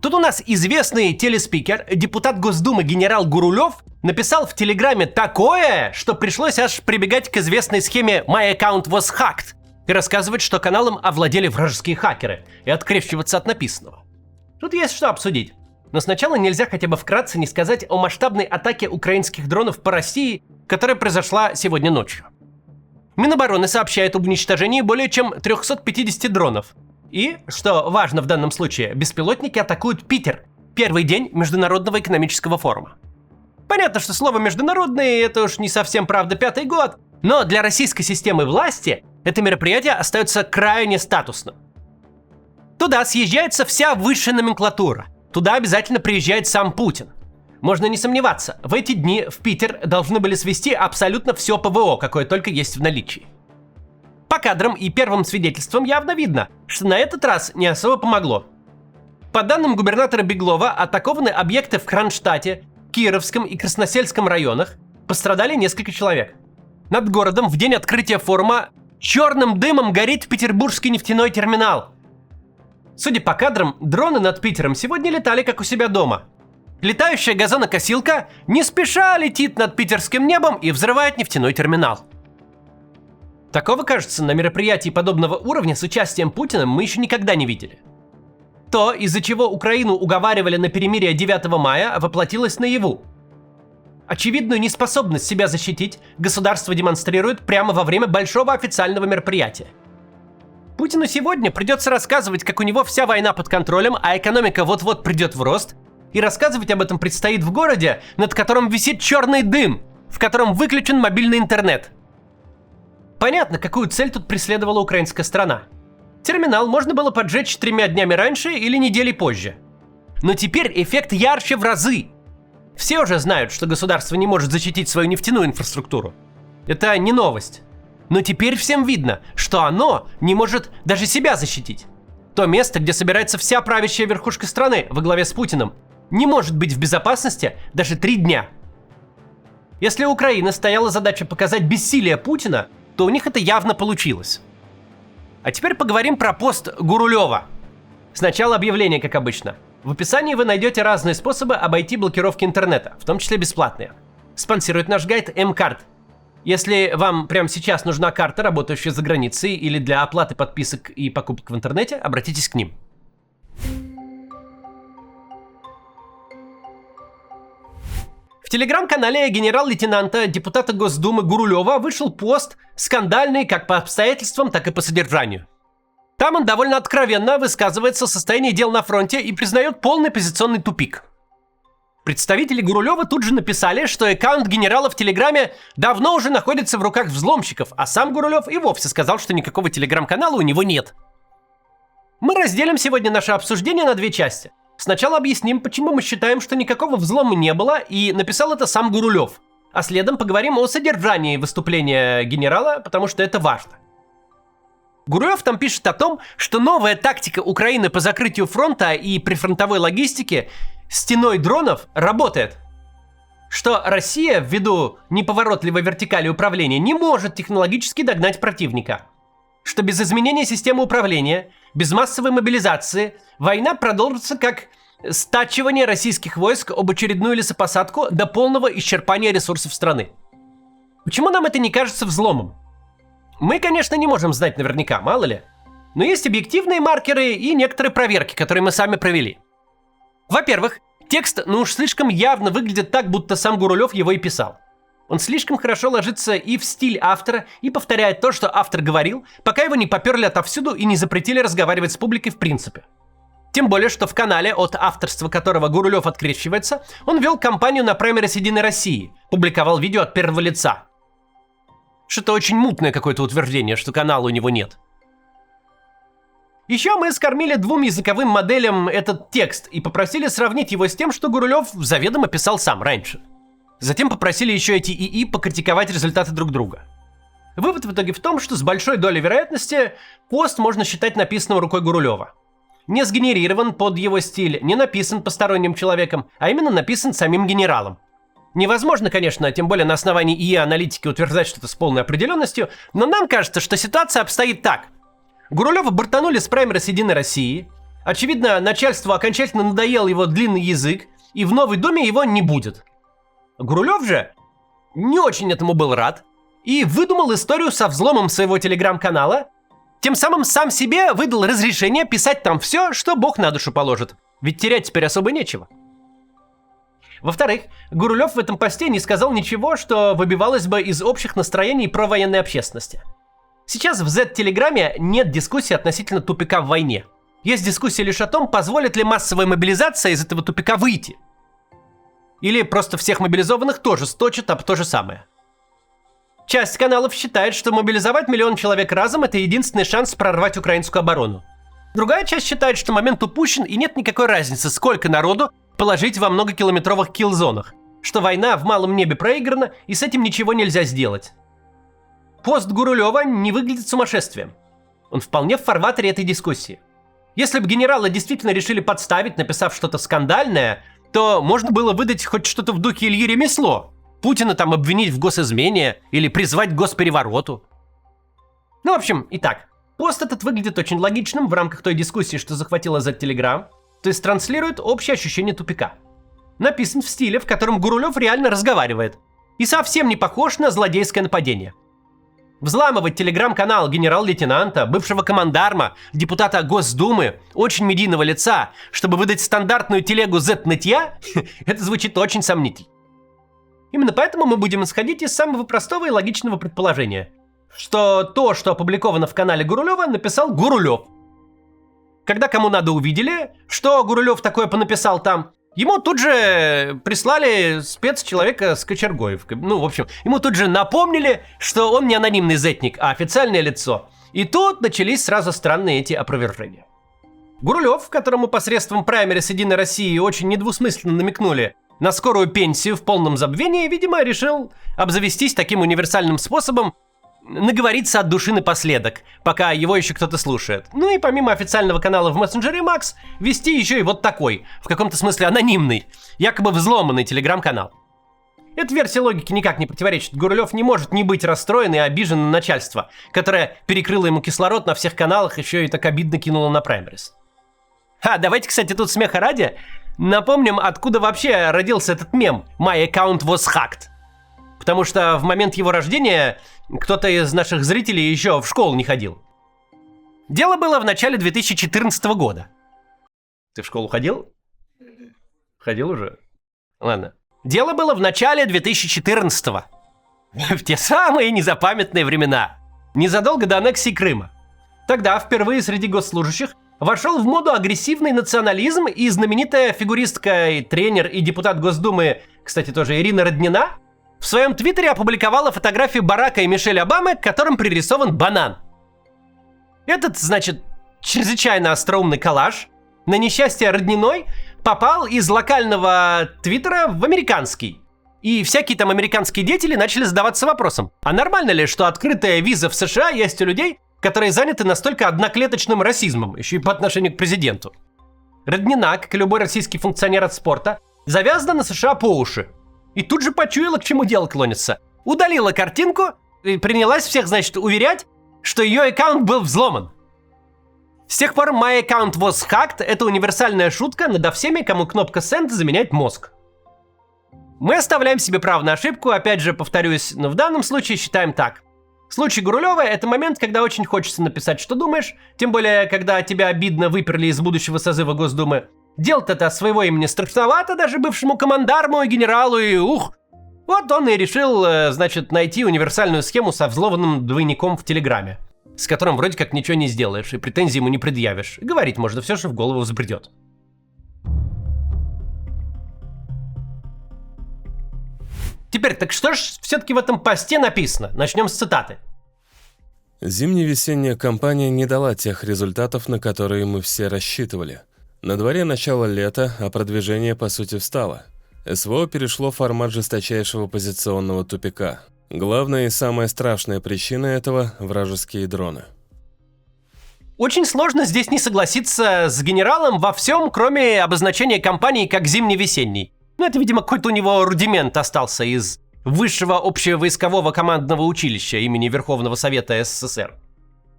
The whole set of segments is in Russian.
Тут у нас известный телеспикер, депутат Госдумы генерал Гурулев написал в Телеграме такое, что пришлось аж прибегать к известной схеме «My account was hacked» и рассказывать, что каналом овладели вражеские хакеры, и открещиваться от написанного. Тут есть что обсудить. Но сначала нельзя хотя бы вкратце не сказать о масштабной атаке украинских дронов по России, которая произошла сегодня ночью. Минобороны сообщает об уничтожении более чем 350 дронов. И, что важно в данном случае, беспилотники атакуют Питер, первый день Международного экономического форума. Понятно, что слово «международный» — это уж не совсем правда 5-й год, но для российской системы власти это мероприятие остается крайне статусным. Туда съезжается вся высшая номенклатура. Туда обязательно приезжает сам Путин. Можно не сомневаться, в эти дни в Питер должны были свезти абсолютно все ПВО, какое только есть в наличии. По кадрам и первым свидетельствам явно видно, что на этот раз не особо помогло. По данным губернатора Беглова, атакованы объекты в Кронштадте, Кировском и Красносельском районах, пострадали несколько человек. Над городом в день открытия форума черным дымом горит Петербургский нефтяной терминал. Судя по кадрам, дроны над Питером сегодня летали как у себя дома. Летающая газонокосилка не спеша летит над питерским небом и взрывает нефтяной терминал. Такого, кажется, на мероприятии подобного уровня с участием Путина мы еще никогда не видели. То, из-за чего Украину уговаривали на перемирие 9 мая, воплотилось наяву. Очевидную неспособность себя защитить государство демонстрирует прямо во время большого официального мероприятия. Путину сегодня придется рассказывать, как у него вся война под контролем, а экономика вот-вот придет в рост, и рассказывать об этом предстоит в городе, над которым висит черный дым, в котором выключен мобильный интернет. Понятно, какую цель тут преследовала украинская сторона. Терминал можно было поджечь 3 днями раньше или неделей позже. Но теперь эффект ярче в разы. Все уже знают, что государство не может защитить свою нефтяную инфраструктуру. Это не новость. Но теперь всем видно, что оно не может даже себя защитить. То место, где собирается вся правящая верхушка страны во главе с Путиным, не может быть в безопасности даже 3 дня. Если у Украины стояла задача показать бессилие Путина, то у них это явно получилось. А теперь поговорим про пост Гурулева. Сначала объявление, как обычно. В описании вы найдете разные способы обойти блокировки интернета, в том числе бесплатные. Спонсирует наш гайд М-карт. Если вам прямо сейчас нужна карта, работающая за границей, или для оплаты подписок и покупок в интернете, обратитесь к ним. В телеграм-канале генерал-лейтенанта, депутата Госдумы Гурулева вышел пост, скандальный как по обстоятельствам, так и по содержанию. Там он довольно откровенно высказывается о состоянии дел на фронте и признает полный позиционный тупик. Представители Гурулева тут же написали, что аккаунт генерала в Телеграме давно уже находится в руках взломщиков, а сам Гурулев и вовсе сказал, что никакого телеграм-канала у него нет. Мы разделим сегодня наше обсуждение на 2 части. Сначала объясним, почему мы считаем, что никакого взлома не было, и написал это сам Гурулев. А следом поговорим о содержании выступления генерала, потому что это важно. Гурулев там пишет о том, что новая тактика Украины по закрытию фронта и прифронтовой логистике стеной дронов работает. Что Россия, ввиду неповоротливой вертикали управления, не может технологически догнать противника. Что без изменения системы управления, без массовой мобилизации, война продолжится как стачивание российских войск об очередную лесопосадку до полного исчерпания ресурсов страны. Почему нам это не кажется взломом? Мы, конечно, не можем знать наверняка, мало ли. Но есть объективные маркеры и некоторые проверки, которые мы сами провели. Во-первых, текст, уж слишком явно выглядит так, будто сам Гурулев его и писал. Он слишком хорошо ложится и в стиль автора, и повторяет то, что автор говорил, пока его не поперли отовсюду и не запретили разговаривать с публикой в принципе. Тем более, что в канале, от авторства которого Гурулев открещивается, он вел кампанию на праймерис «Единой России», публиковал видео от первого лица. Что-то очень мутное какое-то утверждение, что канала у него нет. Еще мы скормили 2 языковым моделям этот текст и попросили сравнить его с тем, что Гурулев заведомо писал сам раньше. Затем попросили еще эти ИИ покритиковать результаты друг друга. Вывод в итоге в том, что с большой долей вероятности пост можно считать написанным рукой Гурулева. Не сгенерирован под его стиль, не написан посторонним человеком, а именно написан самим генералом. Невозможно, конечно, тем более на основании ИИ-аналитики утверждать что-то с полной определенностью, но нам кажется, что ситуация обстоит так. Гурулева бортанули с праймерис «Единой России», Очевидно, начальству окончательно надоел его длинный язык, и в новой думе его не будет. Гурулев же не очень этому был рад и выдумал историю со взломом своего телеграм-канала, тем самым сам себе выдал разрешение писать там все, что Бог на душу положит, ведь терять теперь особо нечего. Во-вторых, Гурулев в этом посте не сказал ничего, что выбивалось бы из общих настроений провоенной общественности. Сейчас в Z-телеграме нет дискуссии относительно тупика в войне. Есть дискуссия лишь о том, позволит ли массовая мобилизация из этого тупика выйти. Или просто всех мобилизованных тоже сточат об то же самое. Часть каналов считает, что мобилизовать 1 миллион человек разом – это единственный шанс прорвать украинскую оборону. Другая часть считает, что момент упущен и нет никакой разницы, сколько народу положить во многокилометровых киллзонах, что война в малом небе проиграна и с этим ничего нельзя сделать. Пост Гурулева не выглядит сумасшествием. Он вполне в фарватере этой дискуссии. Если бы генерала действительно решили подставить, написав что-то скандальное, то можно было выдать хоть что-то в духе Ильи Ремесло. Путина там обвинить в госизмене или призвать к госперевороту. Ну, в общем, итак, пост этот выглядит очень логичным в рамках той дискуссии, что захватила Z-телеграм, то есть транслирует общее ощущение тупика. Написан в стиле, в котором Гурулев реально разговаривает, и совсем не похож на злодейское нападение. Взламывать телеграм-канал генерал-лейтенанта, бывшего командарма, депутата Госдумы, очень медийного лица, чтобы выдать стандартную телегу Z-нытья, это звучит очень сомнительно. Именно поэтому мы будем исходить из самого простого и логичного предположения, что то, что опубликовано в канале Гурулева, написал Гурулев. Когда кому надо увидели, что Гурулев такое понаписал там, ему тут же прислали спецчеловека с кочергой. Ну, в общем, ему тут же напомнили, что он не анонимный зетник, а официальное лицо. И тут начались сразу странные эти опровержения. Гурулев, которому посредством праймерис Единой России очень недвусмысленно намекнули на скорую пенсию в полном забвении, видимо, решил обзавестись таким универсальным способом наговориться от души напоследок, пока его еще кто-то слушает. Ну и помимо официального канала в мессенджере Макс, вести еще и вот такой, в каком-то смысле анонимный, якобы взломанный телеграм-канал. Эта версия логики никак не противоречит. Гурулев не может не быть расстроен и обижен на начальство, которое перекрыло ему кислород на всех каналах, еще и так обидно кинуло на праймерис. Давайте, кстати, тут смеха ради, напомним, откуда вообще родился этот мем «My account was hacked». Потому что в момент его рождения кто-то из наших зрителей еще в школу не ходил. Дело было в начале 2014 года. Ты в школу ходил? Ходил уже? Ладно. Дело было в начале 2014-го. В те самые незапамятные времена. Незадолго до аннексии Крыма. Тогда впервые среди госслужащих вошел в моду агрессивный национализм, и знаменитая фигуристка, и тренер, и депутат Госдумы, кстати, тоже Ирина Роднина, в своем твиттере опубликовала фотографию Барака и Мишель Обамы, к которым пририсован банан. Этот, значит, чрезвычайно остроумный коллаж на несчастье Родниной попал из локального твиттера в американский. И всякие там американские деятели начали задаваться вопросом, а нормально ли, что открытая виза в США есть у людей, которые заняты настолько одноклеточным расизмом, еще и по отношению к президенту. Роднина, как и любой российский функционер от спорта, завязана на США по уши. И тут же почуяла, к чему дело клонится. Удалила картинку и принялась всех, значит, уверять, что ее аккаунт был взломан. С тех пор my account was hacked — это универсальная шутка надо всеми, кому кнопка send заменяет мозг. Мы оставляем себе право на ошибку, опять же, повторюсь, но в данном случае считаем так. В случае Гурулева это момент, когда очень хочется написать, что думаешь, тем более, когда тебя обидно выперли из будущего созыва Госдумы. Делать это от своего имени страшновато даже бывшему командарму и генералу, и Вот он и решил, значит, найти универсальную схему со взломанным двойником в Телеграме, с которым вроде как ничего не сделаешь и претензий ему не предъявишь. И говорить можно все, что в голову взбредет. Теперь, так что ж все-таки в этом посте написано? Начнем с цитаты. Зимне-весенняя кампания не дала тех результатов, на которые мы все рассчитывали. На дворе начало лета, а продвижение по сути встало. СВО перешло в формат жесточайшего позиционного тупика. Главная и самая страшная причина этого – вражеские дроны. Очень сложно здесь не согласиться с генералом во всем, кроме обозначения кампании как зимне-весенний. Ну, это, видимо, какой-то у него рудимент остался из Высшего общевойскового командного училища имени Верховного Совета СССР.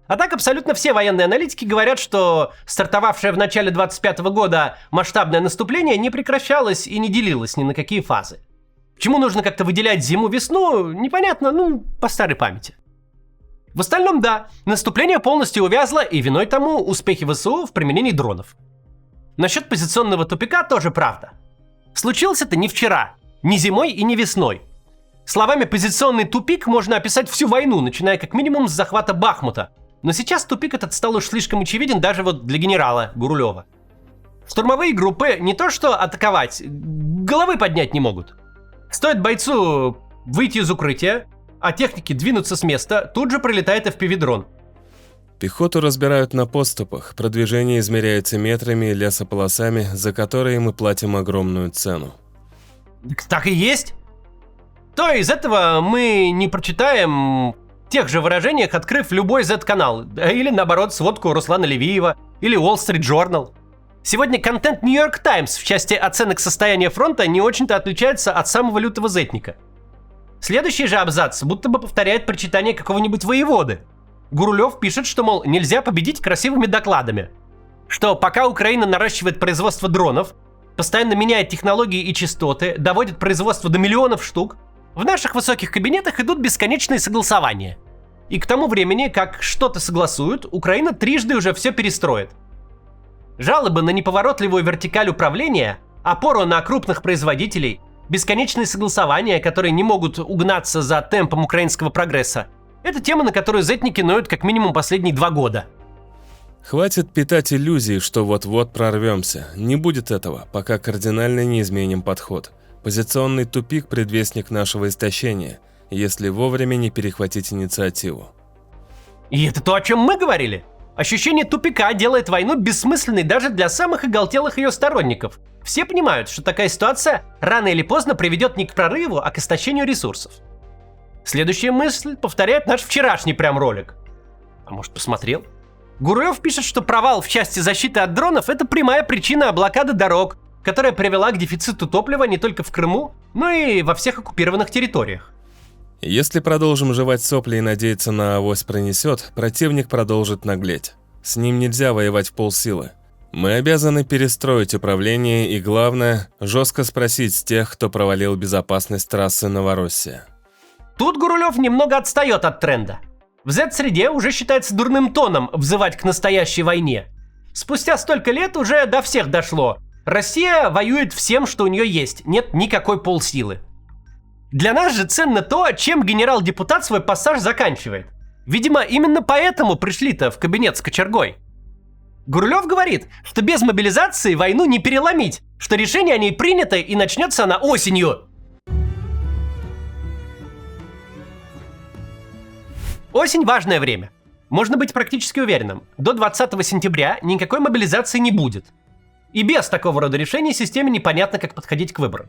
А так абсолютно все военные аналитики говорят, что стартовавшее в начале 25 года масштабное наступление не прекращалось и не делилось ни на какие фазы. Почему нужно как-то выделять зиму-весну, непонятно, по старой памяти. В остальном, да, наступление полностью увязло, и виной тому успехи ВСУ в применении дронов. Насчет позиционного тупика тоже правда. Случилось это не вчера, не зимой и не весной. Словами «позиционный тупик» можно описать всю войну, начиная как минимум с захвата Бахмута. Но сейчас тупик этот стал уж слишком очевиден даже вот для генерала Гурулева. Штурмовые группы не то что атаковать, головы поднять не могут. Стоит бойцу выйти из укрытия, а техники двинуться с места, тут же прилетает FPV-дрон. Пехоту разбирают на подступах, продвижение измеряется метрами и лесополосами, за которые мы платим огромную цену. Так и есть. То из этого мы не прочитаем в тех же выражениях, открыв любой Z-канал, или наоборот сводку Руслана Левиева, или Wall Street Journal. Сегодня контент New York Times в части оценок состояния фронта не очень-то отличается от самого лютого зетника. Следующий же абзац будто бы повторяет прочитание какого-нибудь воеводы. Гурулев пишет, что, мол, нельзя победить красивыми докладами. Что пока Украина наращивает производство дронов, постоянно меняет технологии и частоты, доводит производство до миллионов штук, в наших высоких кабинетах идут бесконечные согласования. И к тому времени, как что-то согласуют, Украина трижды уже все перестроит. Жалобы на неповоротливую вертикаль управления, опору на крупных производителей, бесконечные согласования, которые не могут угнаться за темпом украинского прогресса – это тема, на которую зетники ноют как минимум последние 2 года. Хватит питать иллюзии, что вот-вот прорвемся. Не будет этого, пока кардинально не изменим подход. Позиционный тупик – предвестник нашего истощения, если вовремя не перехватить инициативу. И это то, о чем мы говорили. Ощущение тупика делает войну бессмысленной даже для самых оголтелых ее сторонников. Все понимают, что такая ситуация рано или поздно приведет не к прорыву, а к истощению ресурсов. Следующая мысль повторяет наш вчерашний прям ролик. А может, посмотрел? Гурулев пишет, что провал в части защиты от дронов – это прямая причина блокады дорог, которая привела к дефициту топлива не только в Крыму, но и во всех оккупированных территориях. Если продолжим жевать сопли и надеяться на авось пронесет, противник продолжит наглеть. С ним нельзя воевать в полсилы. Мы обязаны перестроить управление и, главное, жестко спросить с тех, кто провалил безопасность трассы Новороссия. Тут Гурулев немного отстает от тренда. В Z-среде уже считается дурным тоном взывать к настоящей войне. Спустя столько лет уже до всех дошло. Россия воюет всем, что у нее есть, нет никакой полсилы. Для нас же ценно то, чем генерал-депутат свой пассаж заканчивает. Видимо, именно поэтому пришли-то в кабинет с кочергой. Гурулев говорит, что без мобилизации войну не переломить, что решение о ней принято и начнется она осенью. Осень – важное время. Можно быть практически уверенным, до 20 сентября никакой мобилизации не будет. И без такого рода решений системе непонятно, как подходить к выборам.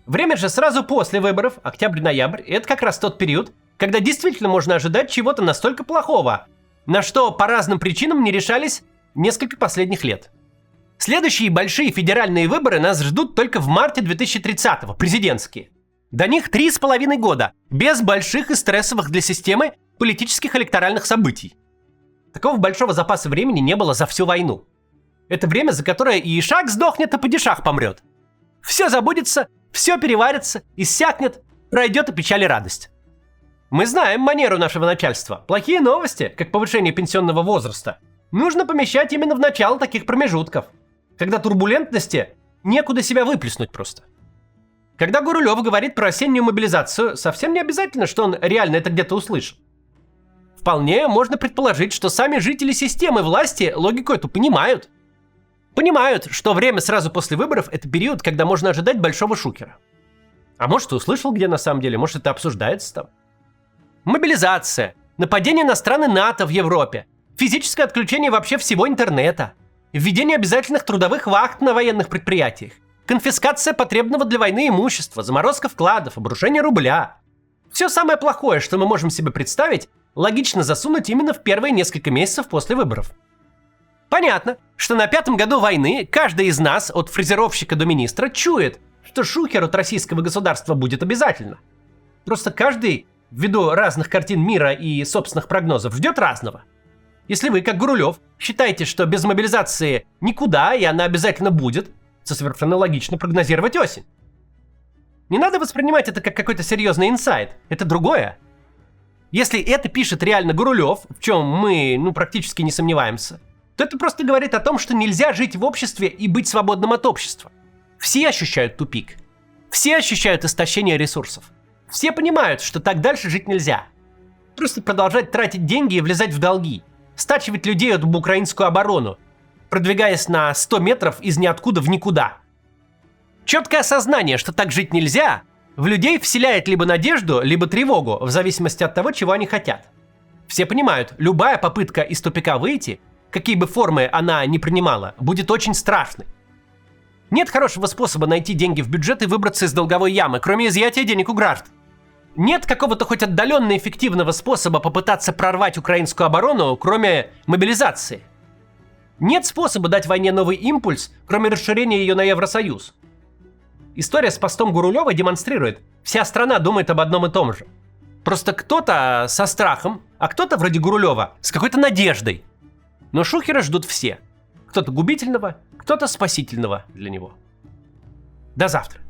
Время же сразу после выборов, октябрь-ноябрь, это как раз тот период, когда действительно можно ожидать чего-то настолько плохого, на что по разным причинам не решались несколько последних лет. Следующие большие федеральные выборы нас ждут только в марте 2030-го, президентские. До них 3,5 года, без больших и стрессовых для системы политических электоральных событий. Такого большого запаса времени не было за всю войну. Это время, за которое и Ишак сдохнет, и падишах помрет. Все забудется, все переварится, иссякнет, пройдет и печаль и радость. Мы знаем манеру нашего начальства. Плохие новости, как повышение пенсионного возраста, нужно помещать именно в начало таких промежутков, когда турбулентности некуда себя выплеснуть просто. Когда Гурулев говорит про осеннюю мобилизацию, совсем не обязательно, что он реально это где-то услышал. Вполне можно предположить, что сами жители системы власти логику эту понимают. Понимают, что время сразу после выборов – это период, когда можно ожидать большого шухера. А может, ты услышал где на самом деле, может, это обсуждается там. Мобилизация, нападение на страны НАТО в Европе, физическое отключение вообще всего интернета, введение обязательных трудовых вахт на военных предприятиях, конфискация потребного для войны имущества, заморозка вкладов, обрушение рубля. Все самое плохое, что мы можем себе представить, логично засунуть именно в первые несколько месяцев после выборов. Понятно, что на 5-м году войны каждый из нас, от фрезеровщика до министра, чует, что шухер от российского государства будет обязательно. Просто каждый, ввиду разных картин мира и собственных прогнозов, ждет разного. Если вы, как Гурулев, считаете, что без мобилизации никуда, и она обязательно будет, то совершенно логично прогнозировать осень. Не надо воспринимать это как какой-то серьезный инсайт. Это другое. Если это пишет реально Гурулев, в чем мы, практически не сомневаемся, то это просто говорит о том, что нельзя жить в обществе и быть свободным от общества. Все ощущают тупик. Все ощущают истощение ресурсов. Все понимают, что так дальше жить нельзя. Просто продолжать тратить деньги и влезать в долги. Стачивать людей об украинскую оборону, продвигаясь на 100 метров из ниоткуда в никуда. Четкое осознание, что так жить нельзя, в людей вселяет либо надежду, либо тревогу, в зависимости от того, чего они хотят. Все понимают, любая попытка из тупика выйти, какие бы формы она ни принимала, будет очень страшной. Нет хорошего способа найти деньги в бюджет и выбраться из долговой ямы, кроме изъятия денег у граждан. Нет какого-то хоть отдаленно эффективного способа попытаться прорвать украинскую оборону, кроме мобилизации. Нет способа дать войне новый импульс, кроме расширения ее на Евросоюз. История с постом Гурулева демонстрирует, вся страна думает об одном и том же. Просто кто-то со страхом, а кто-то вроде Гурулева с какой-то надеждой. Но Шухера ждут все. Кто-то губительного, кто-то спасительного для него. До завтра.